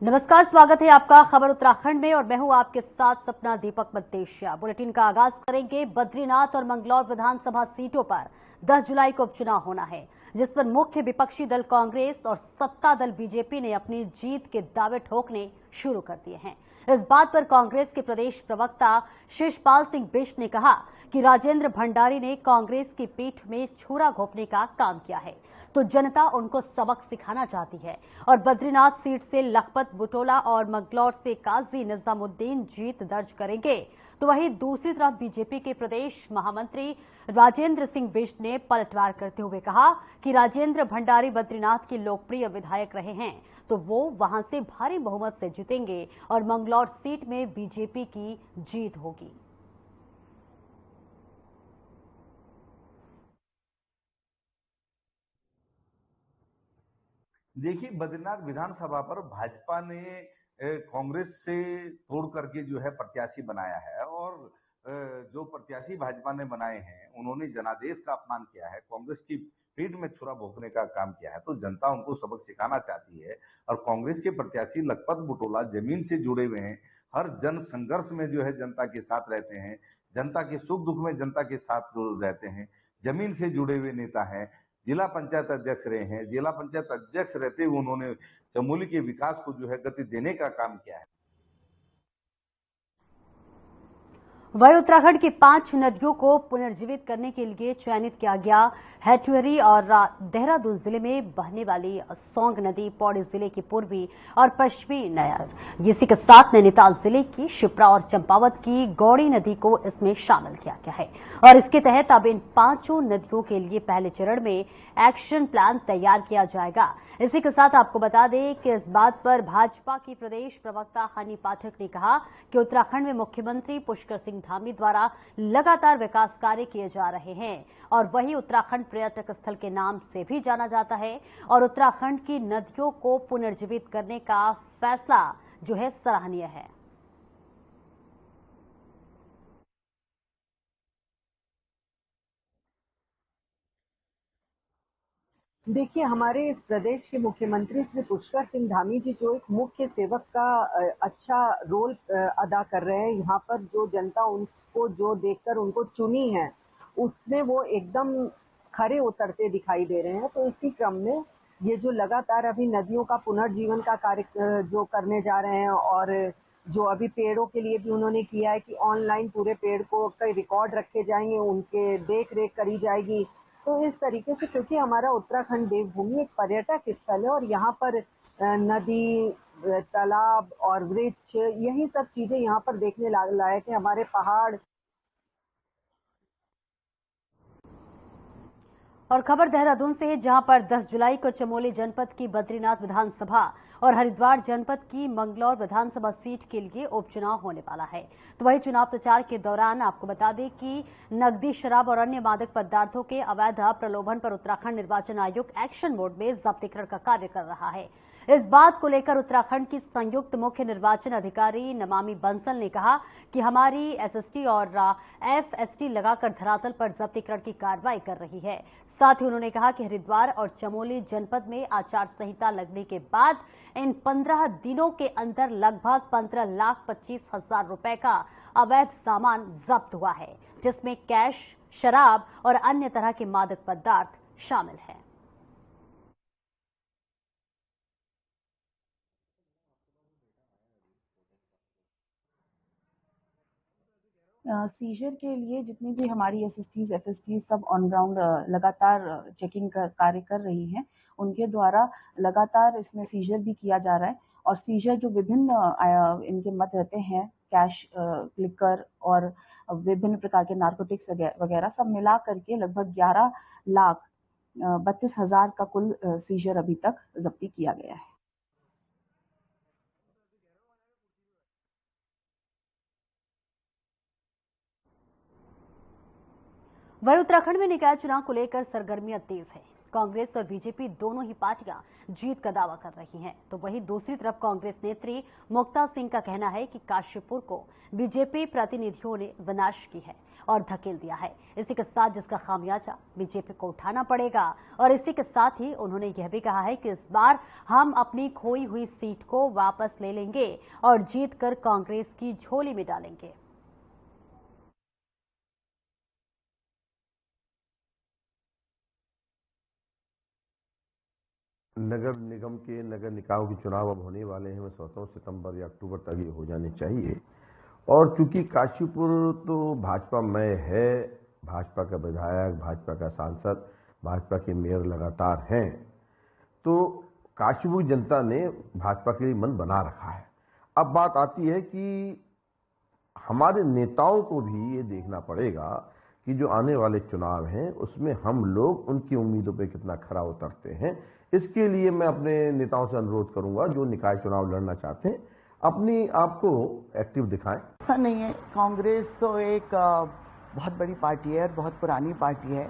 नमस्कार, स्वागत है आपका खबर उत्तराखंड में और मैं हूं आपके साथ सपना दीपक मल्तेशिया। बुलेटिन का आगाज करेंगे। बद्रीनाथ और मंगलौर विधानसभा सीटों पर 10 जुलाई को उपचुनाव होना है, जिस पर मुख्य विपक्षी दल कांग्रेस और सत्ता दल बीजेपी ने अपनी जीत के दावे ठोकने शुरू कर दिए हैं। इस बात पर कांग्रेस के प्रदेश प्रवक्ता शिषपाल सिंह बिष्ट ने कहा कि राजेंद्र भंडारी ने कांग्रेस की पीठ में छुरा घोंपने का काम किया है, तो जनता उनको सबक सिखाना चाहती है और बद्रीनाथ सीट से लखपत बुटोला और मंगलौर से काजी निजामुद्दीन जीत दर्ज करेंगे। तो वहीं दूसरी तरफ बीजेपी के प्रदेश महामंत्री राजेंद्र सिंह बिष्ट ने पलटवार करते हुए कहा कि राजेंद्र भंडारी बद्रीनाथ के लोकप्रिय विधायक रहे हैं, तो वो वहां से भारी बहुमत से जीतेंगे और मंगलौर सीट में बीजेपी की जीत होगी। देखिए, बद्रीनाथ विधानसभा पर भाजपा ने कांग्रेस से तोड़ करके जो है प्रत्याशी बनाया है और जो प्रत्याशी भाजपा ने बनाए हैं उन्होंने जनादेश का अपमान किया है, कांग्रेस की पीठ में छुरा भोंकने का काम किया है, तो जनता उनको सबक सिखाना चाहती है। और कांग्रेस के प्रत्याशी लखपत बुटोला जमीन से जुड़े हुए हैं, हर जन संघर्ष में जो है जनता के साथ रहते हैं, जनता के सुख दुख में जनता के साथ रहते हैं, जमीन से जुड़े हुए नेता हैं। जिला पंचायत अध्यक्ष रहे हैं, जिला पंचायत अध्यक्ष रहते हुए उन्होंने चमोली के विकास को जो है गति देने का काम किया है। वहीं उत्तराखंड की 5 नदियों को पुनर्जीवित करने के लिए चयनित किया गया हैचुअरी और देहरादून जिले में बहने वाली सौंग नदी पौड़ी जिले की पूर्वी और पश्चिमी नहर, इसी के साथ नैनीताल जिले की शिप्रा और चंपावत की गौड़ी नदी को इसमें शामिल किया गया है। और इसके तहत अब इन 5 नदियों के लिए पहले चरण में एक्शन प्लान तैयार किया जाएगा। इसी के साथ आपको बता दें कि इस बात पर भाजपा की प्रदेश प्रवक्ता हनी पाठक ने कहा कि उत्तराखंड में मुख्यमंत्री पुष्कर सिंह धामी द्वारा लगातार विकास कार्य किए जा रहे हैं और वहीं उत्तराखंड पर्यटक स्थल के नाम से भी जाना जाता है और उत्तराखंड की नदियों को पुनर्जीवित करने का फैसला जो है सराहनीय है। देखिए, हमारे प्रदेश के मुख्यमंत्री श्री पुष्कर सिंह धामी जी जो एक मुख्य सेवक का अच्छा रोल अदा कर रहे हैं। यहाँ पर जो जनता उनको जो देखकर उनको चुनी है, उसमें वो एकदम खरे उतरते दिखाई दे रहे हैं। तो इसी क्रम में ये जो लगातार अभी नदियों का पुनर्जीवन का कार्य जो करने जा रहे हैं और जो अभी पेड़ों के लिए भी उन्होंने किया है कि ऑनलाइन पूरे पेड़ को कई रिकॉर्ड रखे जाएंगे, उनके देख रेख करी जाएगी। तो इस तरीके से, क्योंकि हमारा उत्तराखंड देवभूमि एक पर्यटक स्थल है और यहाँ पर नदी, तालाब और वृक्ष, यही सब चीजें यहाँ पर देखने लायक है। हमारे पहाड़। और खबर देहरादून से है, जहां पर 10 जुलाई को चमोली जनपद की बद्रीनाथ विधानसभा और हरिद्वार जनपद की मंगलौर विधानसभा सीट के लिए उपचुनाव होने वाला है। तो वही चुनाव प्रचार के दौरान आपको बता दें कि नकदी, शराब और अन्य मादक पदार्थों के अवैध प्रलोभन पर उत्तराखंड निर्वाचन आयोग एक्शन मोड में जब्तीकरण का कार्य कर रहा है। इस बात को लेकर उत्तराखंड की संयुक्त मुख्य निर्वाचन अधिकारी नमामि बंसल ने कहा कि हमारी एसएसटी और एफएसटी लगाकर धरातल पर जब्तीकरण की कार्रवाई कर रही है। साथ ही उन्होंने कहा कि हरिद्वार और चमोली जनपद में आचार संहिता लगने के बाद इन 15 दिनों के अंदर लगभग 15,25,000 रुपए का अवैध सामान जब्त हुआ है, जिसमें कैश, शराब और अन्य तरह के मादक पदार्थ शामिल हैं। सीजर के लिए जितनी भी हमारी एसएसटीज एफएसटीज सब ऑन ग्राउंड लगातार चेकिंग का कार्य कर रही हैं, उनके द्वारा लगातार इसमें सीजर भी किया जा रहा है। और सीजर जो विभिन्न इनके मत रहते हैं, कैश, लिकर और विभिन्न प्रकार के नार्कोटिक्स वगैरह सब मिला करके लगभग 11,32,000 का कुल सीजर अभी तक जब्ती किया गया है। वहीं उत्तराखंड में निकाय चुनाव को लेकर सरगर्मियां तेज है। कांग्रेस और बीजेपी दोनों ही पार्टियां जीत का दावा कर रही हैं, तो वहीं दूसरी तरफ कांग्रेस नेत्री मुक्ता सिंह का कहना है कि काशीपुर को बीजेपी प्रतिनिधियों ने विनाश की है और धकेल दिया है। इसी के साथ जिसका खामियाजा बीजेपी को उठाना पड़ेगा। और इसी के साथ ही उन्होंने यह भी कहा है कि इस बार हम अपनी खोई हुई सीट को वापस ले लेंगे और जीतकर कांग्रेस की झोली में डालेंगे। नगर निगम के नगर निकायों के चुनाव अब होने वाले हैं। मैं समझता हूं सितंबर या अक्टूबर तक ये हो जाने चाहिए। और चूंकि काशीपुर तो भाजपा में है, भाजपा का विधायक, भाजपा का सांसद, भाजपा के मेयर लगातार हैं, तो काशीपुर जनता ने भाजपा के लिए मन बना रखा है। अब बात आती है कि हमारे नेताओं को भी ये देखना पड़ेगा कि जो आने वाले चुनाव हैं उसमें हम लोग उनकी उम्मीदों पे कितना खरा उतरते हैं। इसके लिए मैं अपने नेताओं से अनुरोध करूंगा जो निकाय चुनाव लड़ना चाहते हैं अपनी आपको एक्टिव दिखाएं। ऐसा नहीं है, कांग्रेस तो एक बहुत बड़ी पार्टी है, बहुत पुरानी पार्टी है।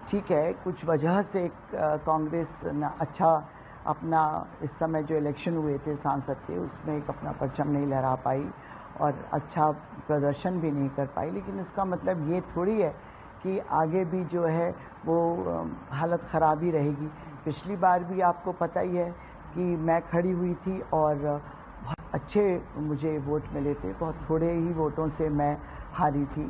ठीक है, कुछ वजह से कांग्रेस अच्छा अपना इस समय जो इलेक्शन हुए थे सांसद के, उसमें एक अपना परचम नहीं लहरा पाई और अच्छा प्रदर्शन भी नहीं कर पाई। लेकिन इसका मतलब ये थोड़ी है कि आगे भी जो है वो हालत खराब ही रहेगी। पिछली बार भी आपको पता ही है कि मैं खड़ी हुई थी और बहुत अच्छे मुझे वोट मिले थे, बहुत थोड़े ही वोटों से मैं हारी थी।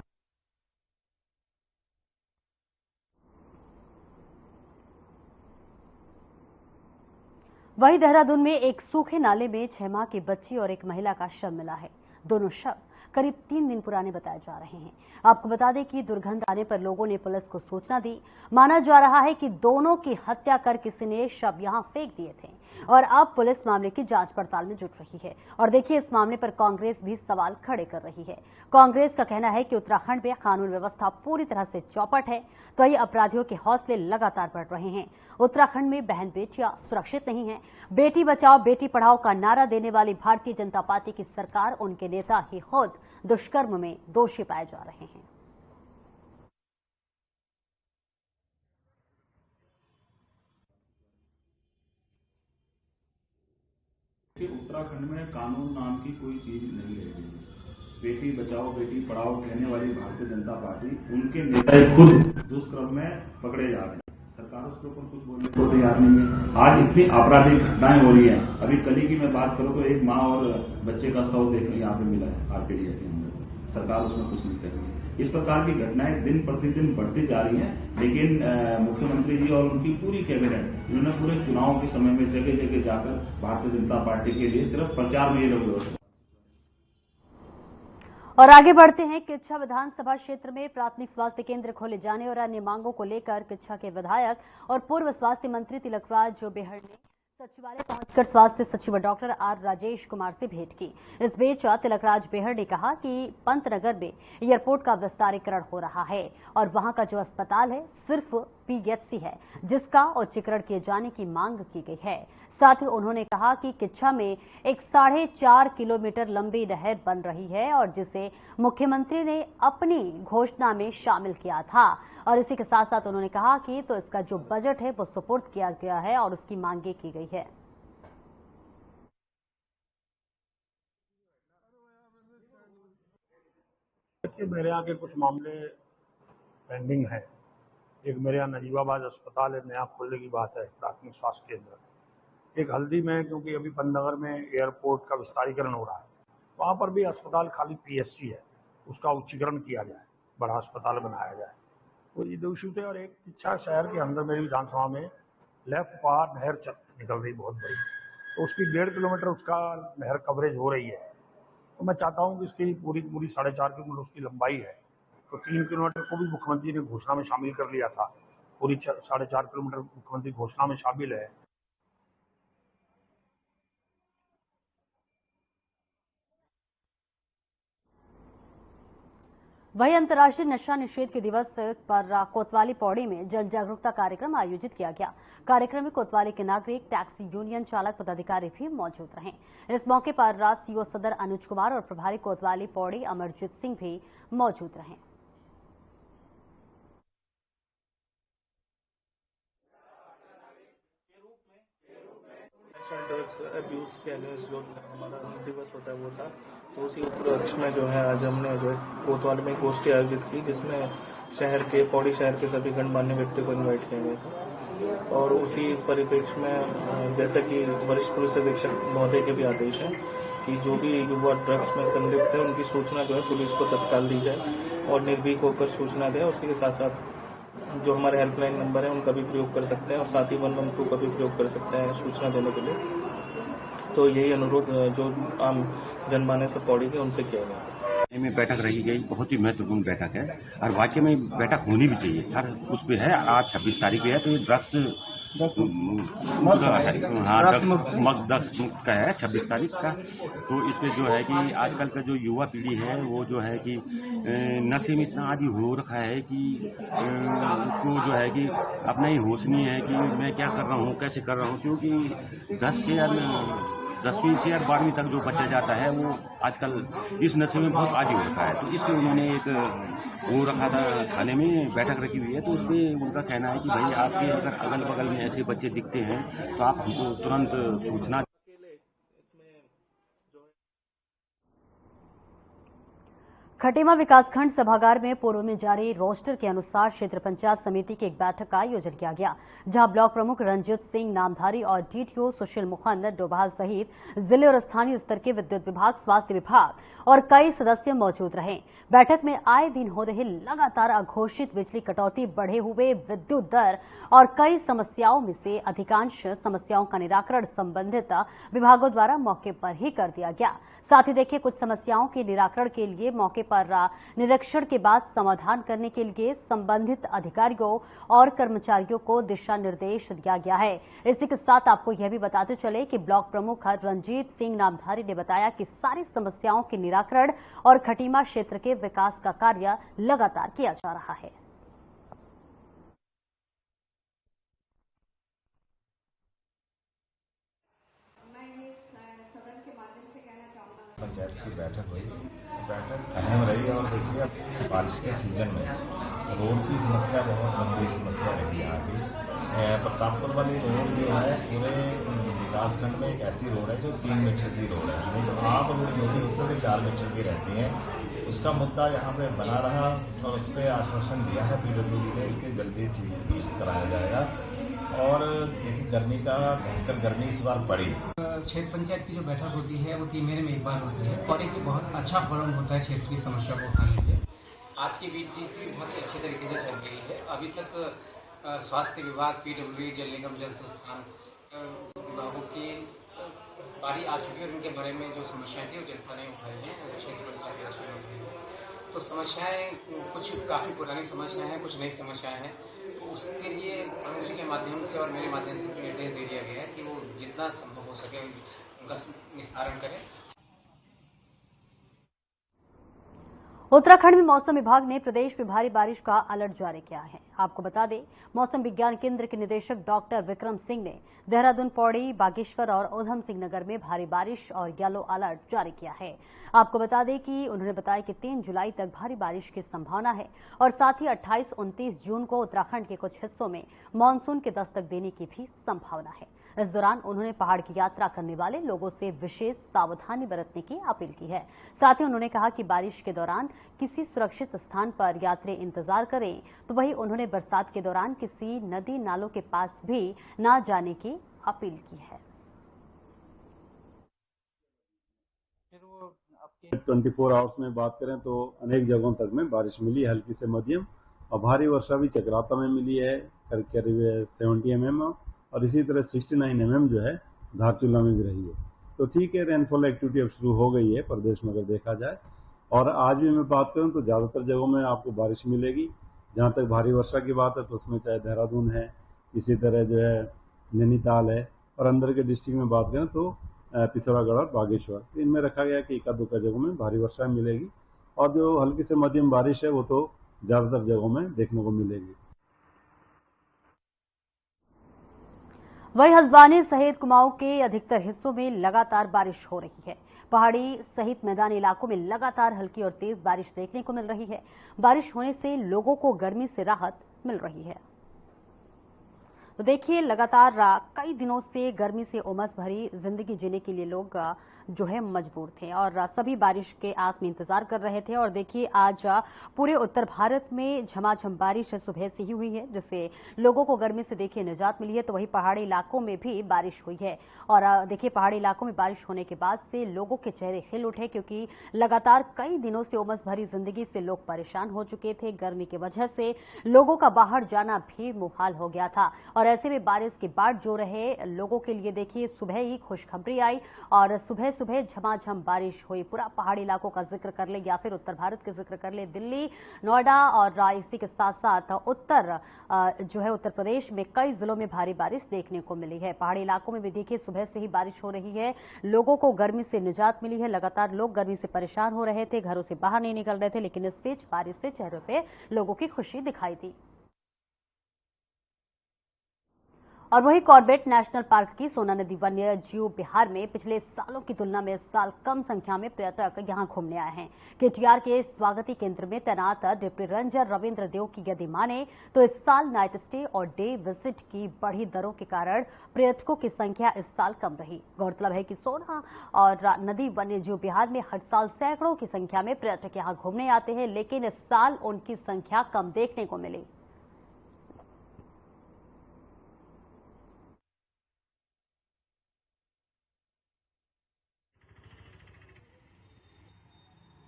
वहीं देहरादून में एक सूखे नाले में 6 माह की बच्ची और एक महिला का शव मिला है। दोनों शव करीब 3 दिन पुराने बताए जा रहे हैं। आपको बता दें कि दुर्गंध आने पर लोगों ने पुलिस को सूचना दी। माना जा रहा है कि दोनों की हत्या कर किसी ने शव यहां फेंक दिए थे और अब पुलिस मामले की जांच पड़ताल में जुट रही है। और देखिए, इस मामले पर कांग्रेस भी सवाल खड़े कर रही है। कांग्रेस का कहना है कि उत्तराखंड में कानून व्यवस्था पूरी तरह से चौपट है, तो ये अपराधियों के हौसले लगातार बढ़ रहे हैं। उत्तराखंड में बहन बेटियां सुरक्षित नहीं हैं। बेटी बचाओ बेटी पढ़ाओ का नारा देने वाली भारतीय जनता पार्टी की सरकार, उनके नेता ही खुद दुष्कर्म में दोषी पाए जा रहे हैं। उत्तराखंड में कानून नाम की कोई चीज नहीं रहती। बेटी बचाओ बेटी पढ़ाओ कहने वाली भारतीय जनता पार्टी, उनके नेता खुद दुष्कर्म में पकड़े जा रहे हैं। सरकार उसके ऊपर कुछ बोलने को तैयार नहीं है। आज इतनी आपराधिक घटनाएं हो रही हैं। अभी कल ही की मैं बात करूं तो एक माँ और बच्चे का शव देखने यहाँ पे मिला है आरकेडिया के अंदर। सरकार उसमें कुछ नहीं कर रही है। इस प्रकार की घटनाएं दिन प्रतिदिन बढ़ती जा रही हैं। लेकिन मुख्यमंत्री जी और उनकी पूरी कैबिनेट, उन्होंने पूरे चुनाव के समय में जगह जगह जाकर भारतीय जनता पार्टी के लिए सिर्फ प्रचार में ये लोग। और आगे बढ़ते हैं। किच्छा विधानसभा क्षेत्र में प्राथमिक स्वास्थ्य केंद्र खोले जाने और अन्य मांगों को लेकर किच्छा के विधायक और पूर्व स्वास्थ्य मंत्री तिलकराज बेहड़ ने सचिवालय पहुंचकर स्वास्थ्य सचिव डॉक्टर आर राजेश कुमार से भेंट की। इस बीच तिलकराज बेहड़ ने कहा कि पंतनगर में एयरपोर्ट का विस्तारीकरण हो रहा है और वहां का जो अस्पताल है सिर्फ पीएचसी है, जिसका उच्चीकरण किए जाने की मांग की गई है। साथ ही उन्होंने कहा कि किच्छा में एक 4.5 किलोमीटर लंबी नहर बन रही है और जिसे मुख्यमंत्री ने अपनी घोषणा में शामिल किया था। और इसी के साथ साथ उन्होंने कहा कि तो इसका जो बजट है वो सुपुर्द किया गया है और उसकी मांगे की गई है। मेरे यहाँ के कुछ मामले पेंडिंग है। एक मेरे यहाँ नजीबाबाद अस्पताल है, नया खोलने की बात है, प्राथमिक स्वास्थ्य केंद्र। एक हल्दी में, क्योंकि अभी पंतनगर में एयरपोर्ट का विस्तारीकरण हो रहा है, वहाँ पर भी अस्पताल खाली पीएचसी है, उसका उच्चीकरण किया जाए, बड़ा अस्पताल बनाया जाए। तो ये 2 इशू थे। और एक इच्छा शहर के अंदर मेरी विधानसभा में लेफ्ट पार नहर निकल रही बहुत बड़ी, तो उसकी 1.5 किलोमीटर उसका नहर कवरेज हो रही है। तो मैं चाहता हूँ कि इसकी पूरी 4.5 किलोमीटर उसकी लंबाई है, तो 3 किलोमीटर को भी मुख्यमंत्री ने घोषणा में शामिल कर लिया था। पूरी 4.5 किलोमीटर मुख्यमंत्री घोषणा में शामिल है। वहीं अंतर्राष्ट्रीय नशा निषेध के दिवस पर कोतवाली पौड़ी में जन जागरूकता कार्यक्रम आयोजित किया गया। कार्यक्रम में कोतवाली के नागरिक, टैक्सी यूनियन चालक, पदाधिकारी भी मौजूद रहे। इस मौके पर सीओ सदर अनुज कुमार और प्रभारी कोतवाली पौड़ी अमरजीत सिंह भी मौजूद रहे। अब्यूज के अगेंस्ट जो हमारा दिवस होता है वो था, तो उसी उपलक्ष्य में जो है आज हमने जो है कोतवाल में गोष्ठी आयोजित की, जिसमें शहर के पौड़ी शहर के सभी गणमान्य व्यक्तियों को इन्वाइट किया गया था। और उसी परिप्रेक्ष्य में जैसा कि वरिष्ठ पुलिस अधीक्षक महोदय के भी आदेश हैं कि जो भी युवा ड्रग्स में संलिप्त है उनकी सूचना जो है पुलिस को तत्काल दी जाए और निर्भीक होकर सूचना दें। उसी के साथ साथ जो हमारे हेल्पलाइन नंबर है उनका भी प्रयोग कर सकते हैं और साथ ही 112 का भी प्रयोग कर सकते हैं सूचना देने के लिए। तो यही अनुरोध जो आम जनमानस से पौड़ी के उनसे किया गया में बैठक रखी गई, बहुत ही महत्वपूर्ण बैठक है और वाकई में बैठक होनी भी चाहिए। हर उस पे है, आज 26 तारीख है, तो ये ड्रग्स मुक्त का है 26 तारीख का। तो इससे जो है कि आजकल का जो युवा पीढ़ी है वो जो है कि नशे में इतना आदी हो रखा है कि उसको जो है कि अपना ही होश नहीं है कि मैं क्या कर रहा हूँ, कैसे कर रहा हूँ, क्योंकि 10वीं से 12वीं तक जो बच्चा जाता है वो आजकल इस नशे में बहुत आदी हो रखा है। तो इसलिए उन्होंने एक वो रखा था, थाने में बैठक रखी हुई है, तो उसमें उनका कहना है कि भाई आपके अगर अगल बगल में ऐसे बच्चे दिखते हैं तो आप हमको तुरंत सूचना। खटीमा विकासखंड सभागार में पूर्व में जारी रोस्टर के अनुसार क्षेत्र पंचायत समिति की एक बैठक का आयोजन किया गया, जहां ब्लॉक प्रमुख रंजीत सिंह नामधारी और डीटीओ सुशील मुखंद डोभाल सहित जिले और स्थानीय स्तर के विद्युत विभाग, स्वास्थ्य विभाग और कई सदस्य मौजूद रहे। बैठक में आए दिन हो रहे लगातार अघोषित बिजली कटौती, बढ़े हुए विद्युत दर और कई समस्याओं में से अधिकांश समस्याओं का निराकरण संबंधित विभागों द्वारा मौके पर ही कर दिया गया। साथ ही देखिए, कुछ समस्याओं के निराकरण के लिए मौके पर निरीक्षण के बाद समाधान करने के लिए संबंधित अधिकारियों और कर्मचारियों को दिशा निर्देश दिया गया है। इसी के साथ आपको यह भी बताते चले कि ब्लॉक प्रमुख रंजीत सिंह नामधारी ने बताया कि सारी समस्याओं के निराकरण और खटीमा क्षेत्र के विकास का कार्य लगातार किया जा रहा है। पंचायत की बैठक हुई, बैठक अहम रही और देखिए अब बारिश के सीजन में रोड की समस्या बहुत गंभीर समस्या रही यहाँ की। प्रतापपुर वाली रोड जो है पूरे विकासखंड में एक ऐसी रोड है जो 3 मीटर की रोड है, नहीं तो आम रोड जो भी होती है 4 मीटर की रहती है। उसका मुद्दा यहाँ पे बना रहा और उस पर आश्वासन दिया है पीडब्ल्यूडी ने, इसके जल्दी ठीक कराया जाएगा। और देखिए गर्मी का भयंकर गर्मी इस बार पड़ी। क्षेत्र पंचायत की जो बैठक होती है वो 3 महीने में एक बार होती है और एक बहुत अच्छा फोरम होता है क्षेत्र की समस्या को उठाने के लिए। आज की बीटीसी बहुत ही अच्छे तरीके से चल रही है। अभी तक स्वास्थ्य विभाग, पीडब्ल्यूडी, जल निगम, जल संस्थान विभागों की बारी आ चुकी है और उनके बारे में जो समस्याएं थी वो जनता ने उठाई हैं, क्षेत्र पंचायत सदस्यों ने उठाई हैं। तो समस्याएं कुछ काफ़ी पुरानी समस्याएं हैं, कुछ नई समस्याएं हैं। तो उसके लिए प्रमुख जी के माध्यम से और मेरे माध्यम से निर्देश दे दिया गया है कि वो जितना संभव हो सके उनका निस्तारण करें। उत्तराखंड में मौसम विभाग ने प्रदेश में भारी बारिश का अलर्ट जारी किया है। आपको बता दें, मौसम विज्ञान केंद्र के निदेशक डॉक्टर विक्रम सिंह ने देहरादून, पौड़ी, बागेश्वर और उधम सिंह नगर में भारी बारिश और येलो अलर्ट जारी किया है। आपको बता दें कि उन्होंने बताया कि 3 जुलाई तक भारी बारिश की संभावना है और साथ ही 28-29 जून को उत्तराखंड के कुछ हिस्सों में मानसून के दस्तक देने की भी संभावना है। इस दौरान उन्होंने पहाड़ की यात्रा करने वाले लोगों से विशेष सावधानी बरतने की अपील की है। साथ ही उन्होंने कहा कि बारिश के दौरान किसी सुरक्षित स्थान पर यात्री इंतजार करें, तो वहीं उन्होंने बरसात के दौरान किसी नदी नालों के पास भी न जाने की अपील की है। 24 आवर्स में बात करें तो अनेक जगहों तक में बारिश मिली, हल्की से मध्यम, और भारी वर्षा भी चक्राता में मिली है करीब 70 mm, और इसी तरह 69 mm जो है धारचूला में भी रही है। तो ठीक है, रेनफॉल एक्टिविटी अब शुरू हो गई है प्रदेश में अगर देखा जाए। और आज भी मैं बात करूं तो ज़्यादातर जगहों में आपको बारिश मिलेगी। जहां तक भारी वर्षा की बात है तो उसमें चाहे देहरादून है, इसी तरह जो है नैनीताल है, और अंदर के डिस्ट्रिक्ट में बात करें तो पिथौरागढ़ और बागेश्वर, तो इनमें रखा गया कि एका दुक्का जगहों में भारी वर्षा मिलेगी और जो हल्की से मध्यम बारिश है वो तो ज़्यादातर जगहों में देखने को मिलेगी। वहीं हल्द्वानी सहित कुमाऊं के अधिकतर हिस्सों में लगातार बारिश हो रही है। पहाड़ी सहित मैदानी इलाकों में लगातार हल्की और तेज बारिश देखने को मिल रही है। बारिश होने से लोगों को गर्मी से राहत मिल रही है। तो देखिए लगातार कई दिनों से गर्मी से उमस भरी जिंदगी जीने के लिए लोग जो है मजबूर थे और सभी बारिश के आस में इंतजार कर रहे थे। और देखिए आज पूरे उत्तर भारत में झमाझम बारिश सुबह से ही हुई है, जिससे लोगों को गर्मी से देखिए निजात मिली है। तो वहीं पहाड़ी इलाकों में भी बारिश हुई है और देखिए पहाड़ी इलाकों में बारिश होने के बाद से लोगों के चेहरे खिल उठे, क्योंकि लगातार कई दिनों से उमस भरी जिंदगी से लोग परेशान हो चुके थे। गर्मी की वजह से लोगों का बाहर जाना भी मुहाल हो गया था और ऐसे में बारिश की बाट जो रहे लोगों के लिए देखिए सुबह ही खुशखबरी आई और सुबह सुबह झमाझम बारिश हुई। पूरा पहाड़ी इलाकों का जिक्र कर ले या फिर उत्तर भारत का जिक्र कर ले, दिल्ली, नोएडा और इसी के साथ साथ जो है उत्तर प्रदेश में कई जिलों में भारी बारिश देखने को मिली है। पहाड़ी इलाकों में भी देखिए सुबह से ही बारिश हो रही है, लोगों को गर्मी से निजात मिली है। लगातार लोग गर्मी से परेशान हो रहे थे, घरों से बाहर नहीं निकल रहे थे, लेकिन इस बीच बारिश से चेहरों पे लोगों की खुशी दिखाई दी। और वही कॉर्बेट नेशनल पार्क की सोना नदी वन्य जीव विहार में पिछले सालों की तुलना में इस साल कम संख्या में पर्यटक यहां घूमने आए हैं। केटीआर के स्वागती केंद्र में तैनात डिप्टी रेंजर रविंद्र देव की यदि माने तो इस साल नाइट स्टे और डे विजिट की बढ़ी दरों के कारण पर्यटकों की संख्या इस साल कम रही। गौरतलब है कि सोना और नदी वन्य जीव विहार में हर साल सैकड़ों की संख्या में पर्यटक यहां घूमने आते हैं, लेकिन इस साल उनकी संख्या कम देखने को मिली।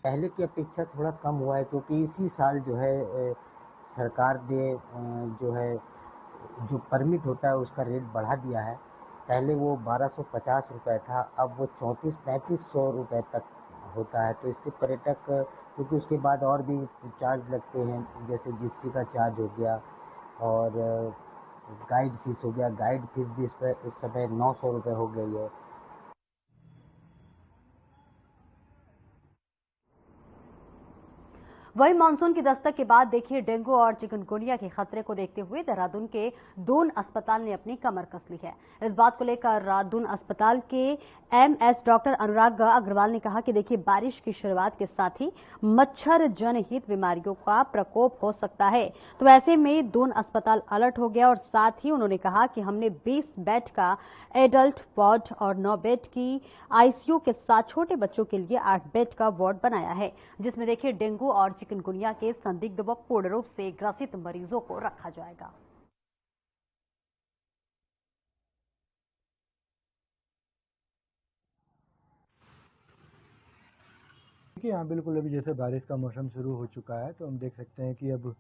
पहले की अपेक्षा थोड़ा कम हुआ है, क्योंकि इसी साल जो है सरकार ने जो है जो परमिट होता है उसका रेट बढ़ा दिया है। पहले वो 1250 रुपये था, अब वो 34-3500 रुपये तक होता है। तो इसके पर्यटक, क्योंकि उसके बाद और भी चार्ज लगते हैं, जैसे जिप्सी का चार्ज हो गया और गाइड फीस हो गया। गाइड फीस भी इस समय 900 रुपये हो गई है। वही मानसून की दस्तक के बाद देखिए डेंगू और चिकनगुनिया के खतरे को देखते हुए देहरादून के दून अस्पताल ने अपनी कमर कस ली है। इस बात को लेकर दून अस्पताल के एमएस डॉक्टर अनुराग अग्रवाल ने कहा कि देखिए बारिश की शुरुआत के साथ ही मच्छर जनहित बीमारियों का प्रकोप हो सकता है। तो ऐसे में दून अस्पताल अलर्ट हो गया और साथ ही उन्होंने कहा कि हमने 20 बेड का एडल्ट वार्ड और 9 बेड की आईसीयू के साथ छोटे बच्चों के लिए 8 बेड का वार्ड बनाया है, जिसमें देखिए डेंगू और चिकनगुनिया के संदिग्ध व पूर्ण रूप से ग्रसित मरीजों को रखा जाएगा। यहाँ बिल्कुल अभी जैसे बारिश का मौसम शुरू हो चुका है, तो हम देख सकते हैं कि अब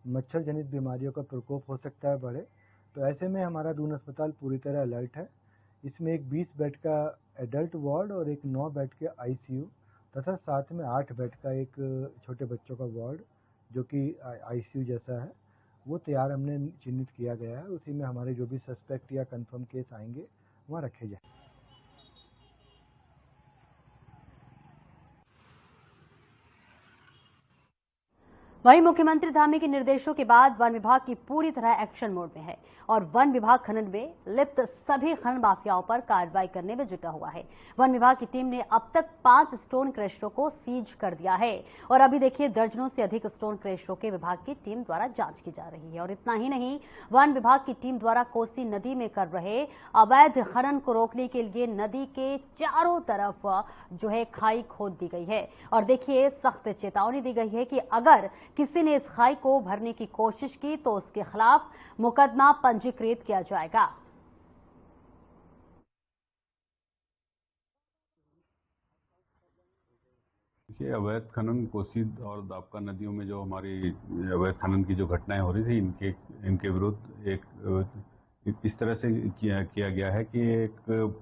मच्छर जनित बीमारियों का प्रकोप हो सकता है बढ़े। तो ऐसे में हमारा दून अस्पताल पूरी तरह अलर्ट है। इसमें एक 20 बेड का एडल्ट वार्ड और एक 9 बेड के आईसीयू तथा साथ में 8 बेड का एक छोटे बच्चों का वार्ड, जो कि आईसीयू जैसा है, वो तैयार हमने चिन्हित किया गया है। उसी में हमारे जो भी सस्पेक्ट या कंफर्म केस आएंगे वहाँ रखे जाए। वहीं मुख्यमंत्री धामी के निर्देशों के बाद वन विभाग की पूरी तरह एक्शन मोड में है और वन विभाग खनन में लिप्त सभी खनन माफियाओं पर कार्रवाई करने में जुटा हुआ है। वन विभाग की टीम ने अब तक 5 स्टोन क्रशरों को सीज कर दिया है और अभी देखिए दर्जनों से अधिक स्टोन क्रशरों के विभाग की टीम द्वारा जांच की जा रही है। और इतना ही नहीं, वन विभाग की टीम द्वारा कोसी नदी में कर रहे अवैध खनन को रोकने के लिए नदी के चारों तरफ जो है खाई खोद दी गई है और देखिए सख्त चेतावनी दी गई है कि अगर किसी ने इस खाई को भरने की कोशिश की तो उसके खिलाफ मुकदमा पंजीकृत किया जाएगा। देखिए, अवैध खनन कोसी और दाबका नदियों में जो हमारी अवैध खनन की जो घटनाएं हो रही थी, इनके विरुद्ध एक इस तरह से किया गया है कि एक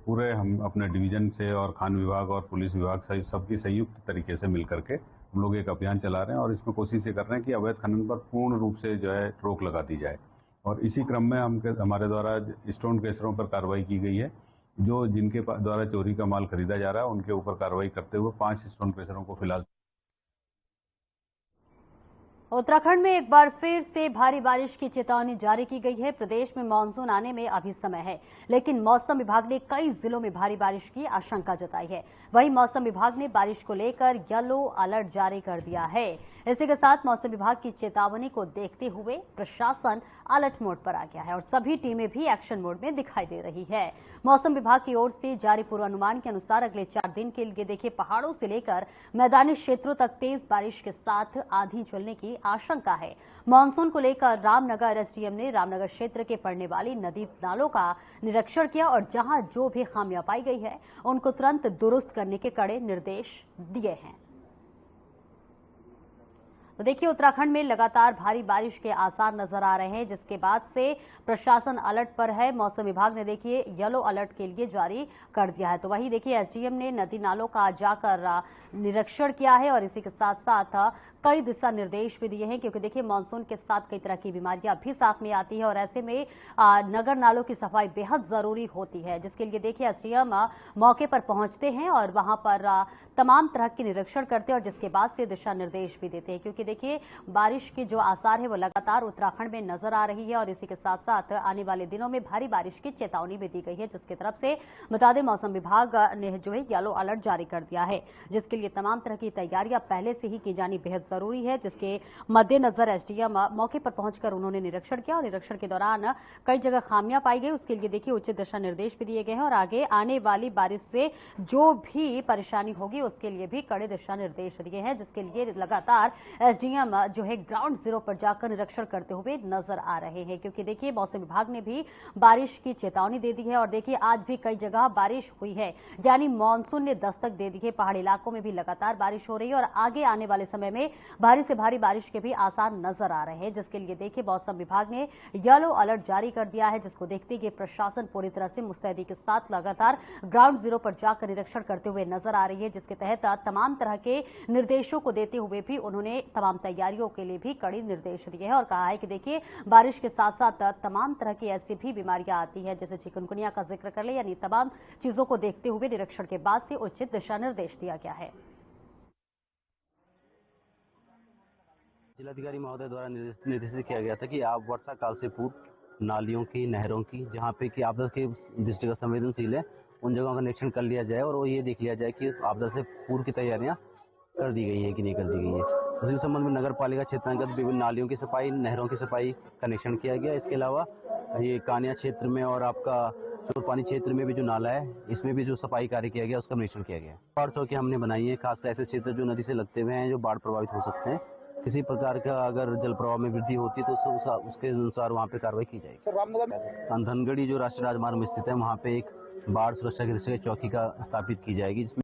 पूरे हम अपने डिवीजन से और खान विभाग और पुलिस विभाग सबकी संयुक्त तरीके से मिलकर के हम लोग एक अभियान चला रहे हैं और इसमें कोशिश ये कर रहे हैं कि अवैध खनन पर पूर्ण रूप से जो है रोक लगा दी जाए। और इसी क्रम में हमारे द्वारा स्टोन क्रशरों पर कार्रवाई की गई है। जो जिनके द्वारा चोरी का माल खरीदा जा रहा है उनके ऊपर कार्रवाई करते हुए 5 स्टोन क्रशरों को फिलहाल उत्तराखंड में एक बार फिर से भारी बारिश की चेतावनी जारी की गई है। प्रदेश में मानसून आने में अभी समय है, लेकिन मौसम विभाग ने कई जिलों में भारी बारिश की आशंका जताई है। वहीं मौसम विभाग ने बारिश को लेकर येलो अलर्ट जारी कर दिया है। इसी के साथ मौसम विभाग की चेतावनी को देखते हुए प्रशासन अलर्ट मोड पर आ गया है और सभी टीमें भी एक्शन मोड में दिखाई दे रही है। मौसम विभाग की ओर से जारी पूर्वानुमान के अनुसार अगले 4 दिन के लिए देखिए पहाड़ों से लेकर मैदानी क्षेत्रों तक तेज बारिश के साथ आंधी चलने की आशंका है। मानसून को लेकर रामनगर एसडीएम ने रामनगर क्षेत्र के पड़ने वाली नदी नालों का निरीक्षण किया और जहां जो भी खामियां पाई गई है उनको तुरंत दुरुस्त करने के कड़े निर्देश दिए हैं। तो देखिए उत्तराखंड में लगातार भारी बारिश के आसार नजर आ रहे हैं, जिसके बाद से प्रशासन अलर्ट पर है। मौसम विभाग ने देखिए येलो अलर्ट के लिए जारी कर दिया है। तो वहीं देखिए एसडीएम ने नदी नालों का जाकर निरीक्षण किया है और इसी के साथ साथ कई दिशा निर्देश भी दिए हैं, क्योंकि देखिए मानसून के साथ कई तरह की बीमारियां भी साथ में आती है और ऐसे में नगर नालों की सफाई बेहद जरूरी होती है, जिसके लिए देखिए एसडीएम मौके पर पहुंचते हैं और वहां पर तमाम तरह के निरीक्षण करते हैं और जिसके बाद से दिशा निर्देश भी देते हैं, क्योंकि देखिए बारिश के जो आसार है वो लगातार उत्तराखंड में नजर आ रही है और इसी के साथ साथ आने वाले दिनों में भारी बारिश की चेतावनी भी दी गई है, जिसकी तरफ से बता दें मौसम विभाग ने जो है येलो अलर्ट जारी कर दिया है, जिसके लिए तमाम तरह की तैयारियां पहले से ही की जानी बेहद जरूरी है। जिसके मद्देनजर एसडीएम मौके पर पहुंचकर उन्होंने निरीक्षण किया और निरीक्षण के दौरान कई जगह खामियां पाई गई, उसके लिए देखिए उचित दिशा निर्देश भी दिए गए हैं और आगे आने वाली बारिश से जो भी परेशानी होगी उसके लिए भी कड़े दिशा निर्देश दिए हैं, जिसके लिए लगातार एसडीएम जो है ग्राउंड जीरो पर जाकर निरीक्षण करते हुए नजर आ रहे हैं, क्योंकि देखिए मौसम विभाग ने भी बारिश की चेतावनी दे दी है और देखिए आज भी कई जगह बारिश हुई है, यानी मानसून ने दस्तक दे दी है। पहाड़ी इलाकों में भी लगातार बारिश हो रही है और आगे आने वाले समय में भारी से भारी बारिश के भी आसार नजर आ रहे हैं, जिसके लिए देखिए मौसम विभाग ने येलो अलर्ट जारी कर दिया है, जिसको देखते हुए प्रशासन पूरी तरह से मुस्तैदी के साथ लगातार ग्राउंड जीरो पर जाकर निरीक्षण करते हुए नजर आ रही है, जिसके तहत तमाम तरह के निर्देशों को देते हुए भी उन्होंने तमाम तैयारियों के लिए भी कड़ी निर्देश दिए हैं और कहा है कि देखिए बारिश के साथ साथ तमाम तरह की ऐसी भी बीमारियां आती है, जैसे चिकनगुनिया का जिक्र कर ले, यानी तमाम चीजों को देखते हुए निरीक्षण के बाद से उचित दिशा निर्देश दिया गया है। जिलाधिकारी महोदय द्वारा निर्देशित किया गया था कि आप वर्षा काल से पूर्व नालियों की, नहरों की, जहाँ पे कि आपदा के दृष्टिगत संवेदनशील है, उन जगहों का निरीक्षण कर लिया जाए और वो ये देख लिया जाए कि आपदा से पूर्व की तैयारियां कर दी गई है कि नहीं कर दी गई है। उसी संबंध में नगर पालिका क्षेत्रांतर्गत विभिन्न नालियों की सफाई, नहरों की सफाई का निरीक्षण किया गया। इसके अलावा ये कानिया क्षेत्र में और आपका चोरपानी क्षेत्र में भी जो नाला है, इसमें भी जो सफाई कार्य किया गया उसका निरीक्षण किया गया। बाढ़ चौकी हमने बनाई है, खासकर ऐसे क्षेत्र जो नदी से लगते हुए हैं, जो बाढ़ प्रभावित हो सकते हैं। किसी प्रकार का अगर जल प्रवाह में वृद्धि होती है तो उसके अनुसार वहाँ पे कार्रवाई की जाएगी। धनगढ़ी जो राष्ट्रीय राजमार्ग में स्थित है, वहाँ पे एक बाढ़ सुरक्षा की दृष्टि से चौकी का स्थापित की जाएगी, जिसमें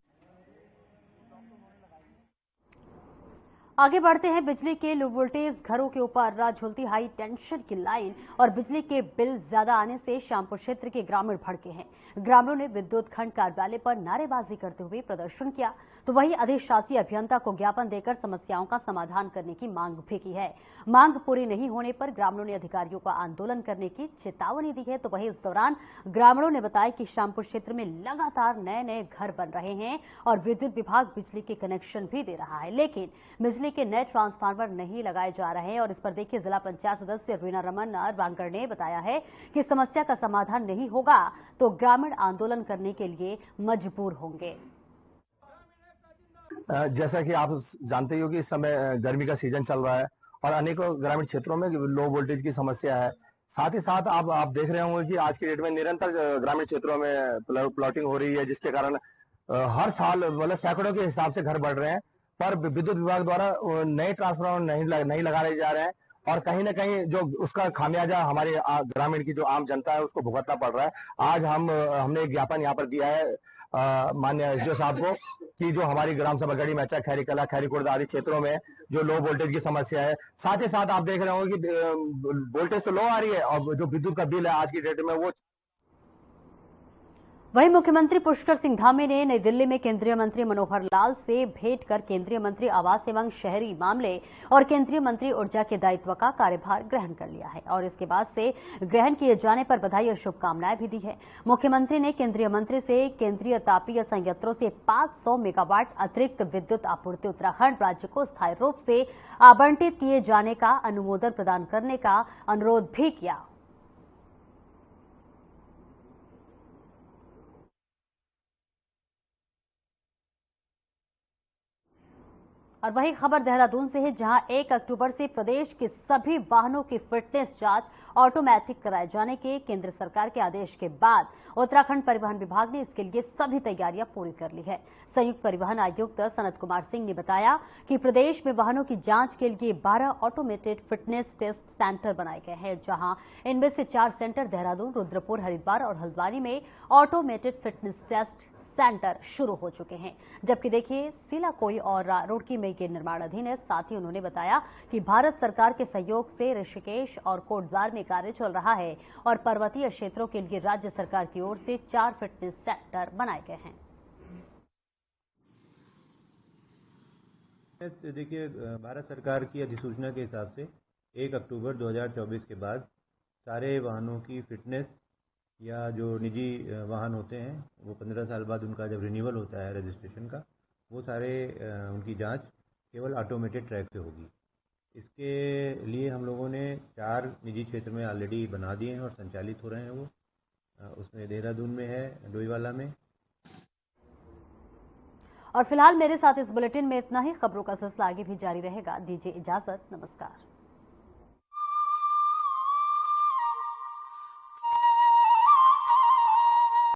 आगे बढ़ते हैं। बिजली के लो वोल्टेज घरों के ऊपर झुलती हाई टेंशन की लाइन और बिजली के बिल ज्यादा आने से श्यामपुर क्षेत्र के ग्रामीण भड़के हैं। ग्रामीणों ने विद्युत खंड कार्यालय पर नारेबाजी करते हुए प्रदर्शन किया, तो वहीं अधिशासी अभियंता को ज्ञापन देकर समस्याओं का समाधान करने की मांग भी की है। मांग पूरी नहीं होने पर ग्रामीणों ने अधिकारियों को आंदोलन करने की चेतावनी दी है। तो वहीं इस दौरान ग्रामीणों ने बताया कि श्यामपुर क्षेत्र में लगातार नए नए घर बन रहे हैं और विद्युत विभाग बिजली के कनेक्शन भी दे रहा है, लेकिन बिजली के नए ट्रांसफार्मर नहीं लगाए जा रहे हैं। और इस पर देखिए जिला पंचायत सदस्य रीना रमन बांगर ने बताया है कि समस्या का समाधान नहीं होगा तो ग्रामीण आंदोलन करने के लिए मजबूर होंगे। जैसा कि आप जानते हो कि इस समय गर्मी का सीजन चल रहा है और अनेकों ग्रामीण क्षेत्रों में लो वोल्टेज की समस्या है। साथ ही साथ आप देख रहे होंगे कि आज की डेट में निरंतर ग्रामीण क्षेत्रों में प्लॉटिंग हो रही है, जिसके कारण हर साल मतलब सैकड़ों के हिसाब से घर बढ़ रहे हैं, पर विद्युत विभाग द्वारा नए ट्रांसफार्मर नहीं लगाए जा रहे हैं और कहीं ना कहीं जो उसका खामियाजा हमारे ग्रामीण की जो आम जनता है उसको भुगतना पड़ रहा है। आज हमने एक ज्ञापन यहाँ पर दिया है माननीय एसडीओ साहब को कि जो हमारी ग्राम सभा गढ़ी मैचा, खैरीकला, खैरीकुर्द आदि क्षेत्रों में जो लो वोल्टेज की समस्या है, साथ ही साथ आप देख रहे होंगे कि वोल्टेज तो लो आ रही है और जो विद्युत का बिल है आज की डेट में वो वहीं मुख्यमंत्री पुष्कर सिंह धामी ने नई दिल्ली में केंद्रीय मंत्री मनोहर लाल से भेंट कर केंद्रीय मंत्री आवास एवं शहरी मामले और केंद्रीय मंत्री ऊर्जा के दायित्व का कार्यभार ग्रहण कर लिया है और इसके बाद से ग्रहण किए जाने पर बधाई और शुभकामनाएं भी दी है। मुख्यमंत्री ने केंद्रीय मंत्री से केंद्रीय तापीय संयंत्रों से 500 मेगावाट अतिरिक्त विद्युत आपूर्ति उत्तराखंड राज्य को स्थायी रूप से आवंटित किए जाने का अनुमोदन प्रदान करने का अनुरोध भी किया। और वही खबर देहरादून से है, जहां 1 अक्टूबर से प्रदेश के सभी वाहनों की फिटनेस जांच ऑटोमेटिक कराए जाने के केंद्र सरकार के आदेश के बाद उत्तराखंड परिवहन विभाग ने इसके लिए सभी तैयारियां पूरी कर ली है। संयुक्त परिवहन आयुक्त सनत कुमार सिंह ने बताया कि प्रदेश में वाहनों की जांच के लिए 12 ऑटोमेटेड फिटनेस टेस्ट सेंटर बनाए गए हैं, जहां इनमें से 4 सेंटर देहरादून, रुद्रपुर, हरिद्वार और हल्द्वानी में ऑटोमेटेड फिटनेस टेस्ट सेंटर शुरू हो चुके हैं। जबकि देखिए सीलाकोई और रुड़की में ये निर्माणाधीन है। साथ ही उन्होंने बताया कि भारत सरकार के सहयोग से ऋषिकेश और कोटद्वार में कार्य चल रहा है और पर्वतीय क्षेत्रों के लिए राज्य सरकार की ओर से 4 फिटनेस सेंटर बनाए गए हैं। देखिए, भारत सरकार की अधिसूचना के हिसाब से 1 अक्टूबर 2024 के बाद सारे वाहनों की फिटनेस या जो निजी वाहन होते हैं वो 15 साल बाद उनका जब रिन्यूअल होता है रजिस्ट्रेशन का, वो सारे उनकी जांच केवल ऑटोमेटेड ट्रैक से होगी। इसके लिए हम लोगों ने 4 निजी क्षेत्र में ऑलरेडी बना दिए हैं और संचालित हो रहे हैं। वो उसमें देहरादून में है, डोईवाला में। और फिलहाल मेरे साथ इस बुलेटिन में इतना ही। खबरों का सिलसिला आगे भी जारी रहेगा। दीजिए इजाजत, नमस्कार।